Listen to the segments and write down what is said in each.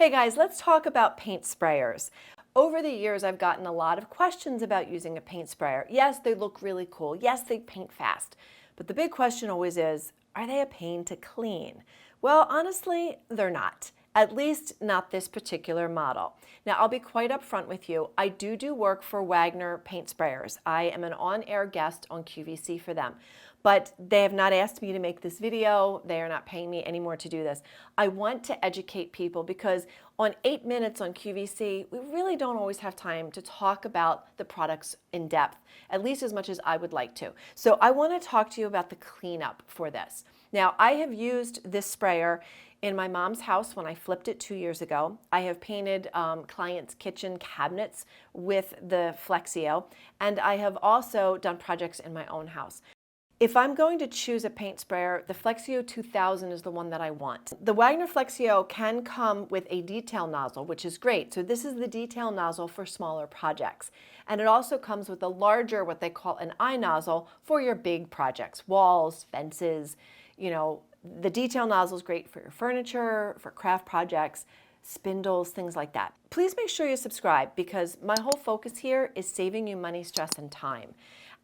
Hey guys, let's talk about paint sprayers. Over the years, I've gotten a lot of questions about using a paint sprayer. Yes, they look really cool. Yes, they paint fast. But the big question always is, are they a pain to clean? Well, honestly, they're not. At least not this particular model. Now, I'll be quite upfront with you. I do work for Wagner paint sprayers. I am an on-air guest on QVC for them. But they have not asked me to make this video. They are not paying me anymore to do this. I want to educate people because on 8 minutes on QVC, we really don't always have time to talk about the products in depth, at least as much as I would like to. So I want to talk to you about the cleanup for this. Now, I have used this sprayer in my mom's house when I flipped it 2 years ago. I have painted clients' kitchen cabinets with the Flexio, and I have also done projects in my own house. If I'm going to choose a paint sprayer, the Flexio 2000 is the one that I want. The Wagner Flexio can come with a detail nozzle, which is great. So this is the detail nozzle for smaller projects. And it also comes with a larger, what they call an eye nozzle for your big projects, walls, fences. You know, the detail nozzle is great for your furniture, for craft projects, spindles, things like that. Please make sure you subscribe because my whole focus here is saving you money, stress, and time.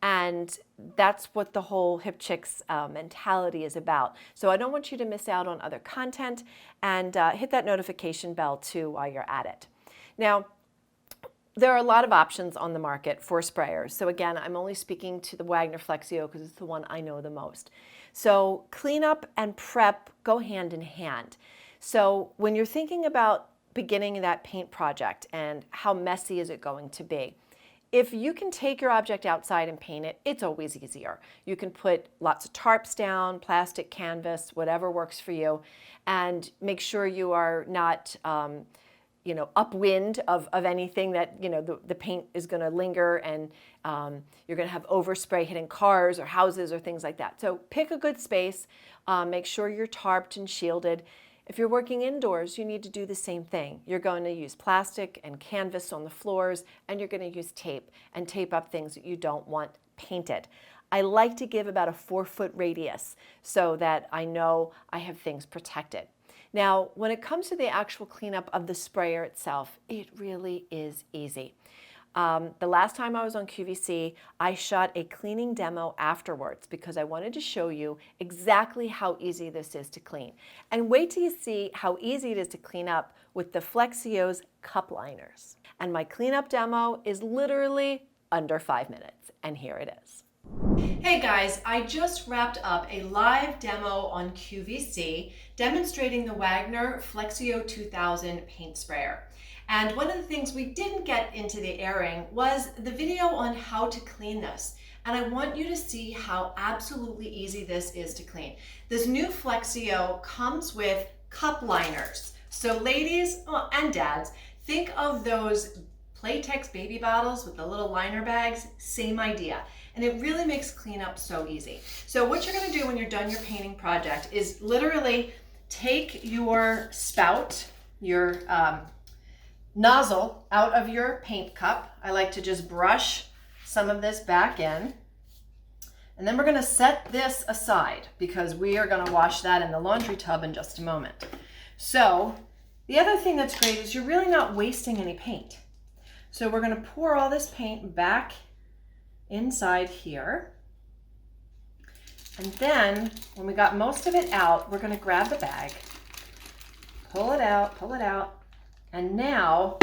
And that's what the whole Hip Chicks mentality is about. So I don't want you to miss out on other content, and hit that notification bell too while you're at it. Now, there are a lot of options on the market for sprayers. So again, I'm only speaking to the Wagner Flexio because it's the one I know the most. So cleanup and prep go hand in hand. So when you're thinking about beginning that paint project and how messy is it going to be, if you can take your object outside and paint it, it's always easier. You can put lots of tarps down, plastic canvas, whatever works for you, and make sure you are not upwind of anything that, the paint is going to linger and you're going to have overspray hitting cars or houses or things like that. So pick a good space, make sure you're tarped and shielded. If you're working indoors, you need to do the same thing. You're going to use plastic and canvas on the floors, and you're going to use tape and tape up things that you don't want painted. I like to give about a 4-foot radius so that I know I have things protected. Now, when it comes to the actual cleanup of the sprayer itself, it really is easy. The last time I was on QVC, I shot a cleaning demo afterwards because I wanted to show you exactly how easy this is to clean. And wait till you see how easy it is to clean up with the Flexio's cup liners. And my cleanup demo is literally under 5 minutes, and here it is. Hey guys, I just wrapped up a live demo on QVC demonstrating the Wagner Flexio 2000 paint sprayer. And one of the things we didn't get into the airing was the video on how to clean this. And I want you to see how absolutely easy this is to clean. This new Flexio comes with cup liners. So ladies and dads, think of those Playtex baby bottles with the little liner bags, same idea. And it really makes cleanup so easy. So what you're gonna do when you're done your painting project is literally take your spout, your nozzle out of your paint cup. I like to just brush some of this back in. And then we're gonna set this aside because we are gonna wash that in the laundry tub in just a moment. So the other thing that's great is you're really not wasting any paint. So we're gonna pour all this paint back inside here. And then when we got most of it out, we're gonna grab the bag, pull it out, and now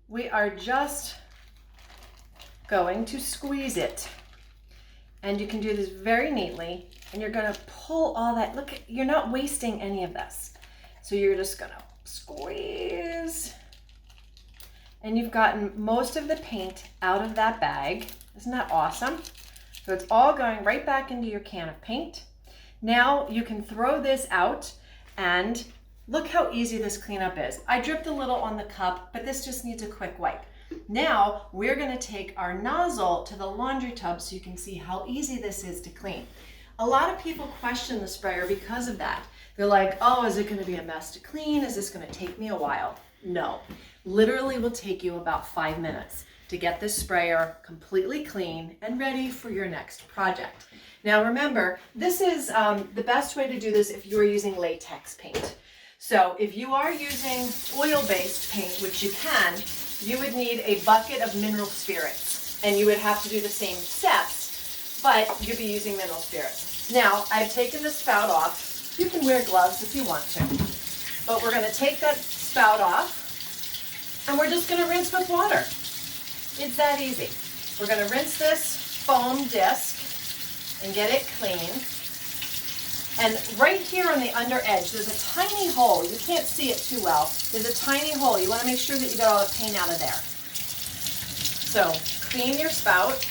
we are just going to squeeze it. And you can do this very neatly, and you're gonna pull all that. Look, you're not wasting any of this. So you're just gonna squeeze, and you've gotten most of the paint out of that bag. Isn't that awesome? So it's all going right back into your can of paint. Now you can throw this out, and look how easy this cleanup is. I dripped a little on the cup, but this just needs a quick wipe. Now we're gonna take our nozzle to the laundry tub so you can see how easy this is to clean. A lot of people question the sprayer because of that. They're like, oh, is it gonna be a mess to clean? Is this gonna take me a while? No, literally will take you about 5 minutes to get this sprayer completely clean and ready for your next project. Now remember, this is the best way to do this if you're using latex paint. So if you are using oil-based paint, which you can, you would need a bucket of mineral spirits. And you would have to do the same steps, but you'd be using mineral spirits. Now, I've taken the spout off. You can wear gloves if you want to. But we're going to take that spout off, and we're just going to rinse with water. It's that easy. We're going to rinse this foam disc and get it clean. And right here on the under edge, there's a tiny hole. You can't see it too well. There's a tiny hole. You want to make sure that you got all the paint out of there. So clean your spout.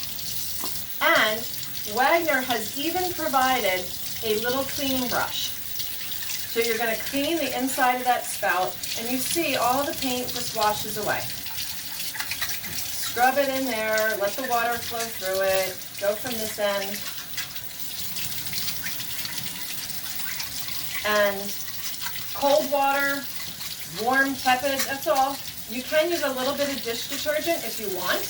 And Wagner has even provided a little cleaning brush. So you're going to clean the inside of that spout, and you see all the paint just washes away. Scrub it in there, let the water flow through it, go from this end. And cold water, warm, tepid, that's all. You can use a little bit of dish detergent if you want.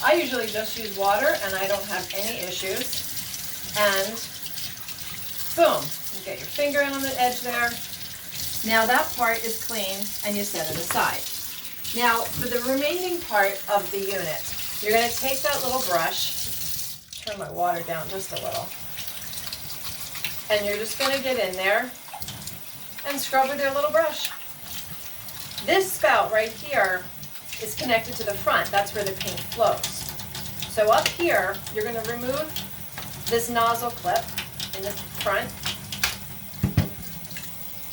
I usually just use water and I don't have any issues. And boom, you get your finger in on the edge there. Now that part is clean and you set it aside. Now for the remaining part of the unit, you're going to take that little brush, turn my water down just a little, and you're just going to get in there and scrub with your little brush. This spout right here is connected to the front. That's where the paint flows. So up here, you're going to remove this nozzle clip in the front.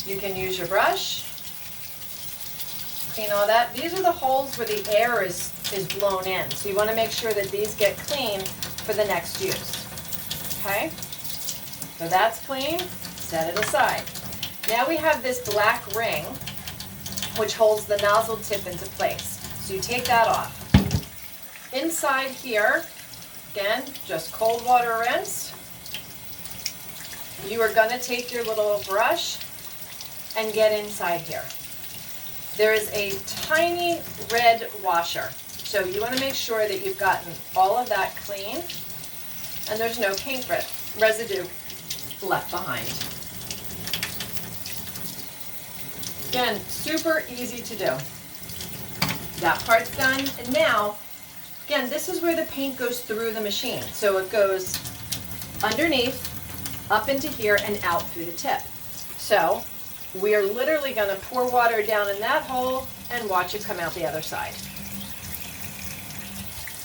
You can use your brush, clean all that. These are the holes where the air is blown in. So you want to make sure that these get clean for the next use. Okay? So that's clean. Set it aside. Now we have this black ring which holds the nozzle tip into place. So you take that off. Inside here, again, just cold water rinse. You are going to take your little brush and get inside here. There is a tiny red washer. So you want to make sure that you've gotten all of that clean and there's no paint residue left behind. Again, super easy to do. That part's done. And now, again, this is where the paint goes through the machine. So it goes underneath, up into here, and out through the tip. So we are literally going to pour water down in that hole and watch it come out the other side.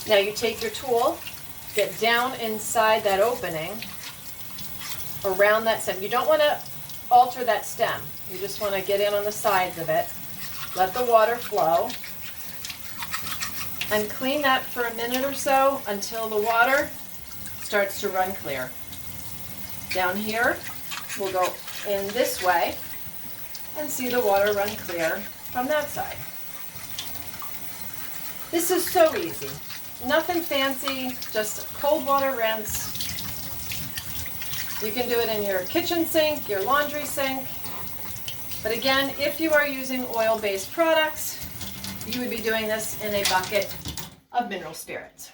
Now you take your tool, get down inside that opening, around that stem. You don't want to alter that stem. You just want to get in on the sides of it, let the water flow, and clean that for a minute or so until the water starts to run clear. Down here, we'll go in this way and see the water run clear from that side. This is so easy. Nothing fancy, just cold water rinse. You can do it in your kitchen sink, your laundry sink. But again, if you are using oil-based products, you would be doing this in a bucket of mineral spirits.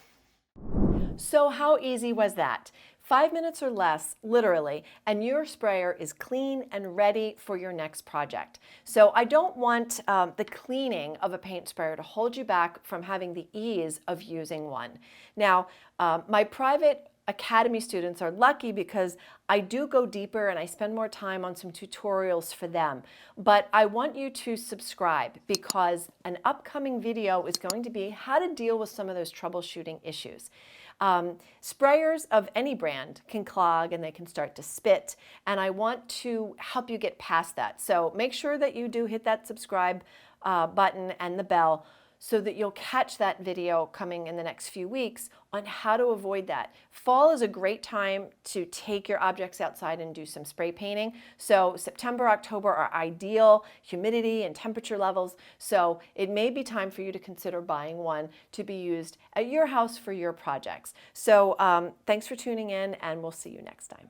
So how easy was that? 5 minutes or less, literally, and your sprayer is clean and ready for your next project. So I don't want the cleaning of a paint sprayer to hold you back from having the ease of using one. Now, my private Academy students are lucky because I do go deeper and I spend more time on some tutorials for them. But I want you to subscribe because an upcoming video is going to be how to deal with some of those troubleshooting issues. Sprayers of any brand can clog and they can start to spit, and I want to help you get past that. So make sure that you do hit that subscribe button and the bell so that you'll catch that video coming in the next few weeks on how to avoid that. Fall is a great time to take your objects outside and do some spray painting. So September, October are ideal, humidity and temperature levels. So it may be time for you to consider buying one to be used at your house for your projects. So thanks for tuning in, and we'll see you next time.